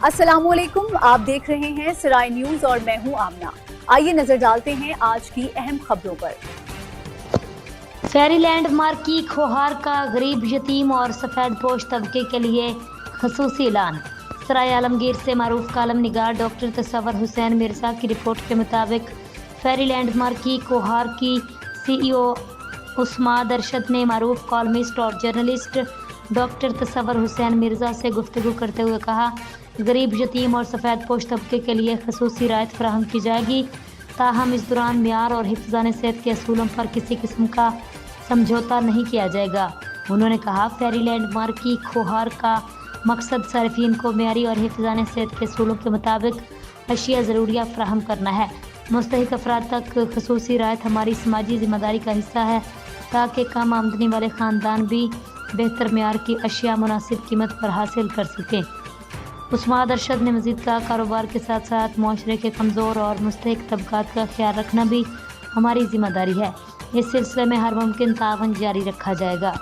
अस्सलाम वालेकुम, आप देख रहे हैं सराय न्यूज और मैं हूं आमना। आइए नजर डालते हैं आज की अहम खबरों पर। फेरी लैंडमार्क की खोहार का गरीब, यतीम और सफ़ेद पोश तबके के लिए खसूसी ऐलान। सराय आलमगीर से मारूफ कालम निगार डॉक्टर तसव्वुर हुसैन मिर्ज़ा की रिपोर्ट के मुताबिक फेरी लैंडमार्क की खोहार की CEO उस्माद अरशद ने मारूफ कॉलमिस्ट और जर्नलिस्ट डॉक्टर तसव्वुर हुसैन मिर्ज़ा से गुफ्तगू करते हुए कहा, गरीब, यतीम और सफ़ेद पोश तबके के लिए खसूसी रायत फराहम की जाएगी। ताहम इस दौरान म्यार और हिफ्ज़ान सेहत के असूलों पर किसी किस्म का समझौता नहीं किया जाएगा। उन्होंने कहा, फेरी लैंडमार्क की खोहार का मकसद सारिफीन को म्यारी और हिफ्ज़ान सेहत के असूलों के मुताबिक अशिया ज़रूरियात फराहम करना है। मुस्तहिक अफराद तक खसूसी रायत हमारी समाजी जिम्मेदारी का हिस्सा है ताकि कम आमदनी वाले ख़ानदान भी बेहतर म्यार की अशिया मुनासिब कीमत पर हासिल कर सकें। उस्माद अरशद ने मज़ीद कहा, कारोबार के साथ साथ मुआशरे के कमज़ोर और मुस्तहिक तबकात का ख्याल रखना भी हमारी जिम्मेदारी है। इस सिलसिले में हर मुमकिन तावन जारी रखा जाएगा।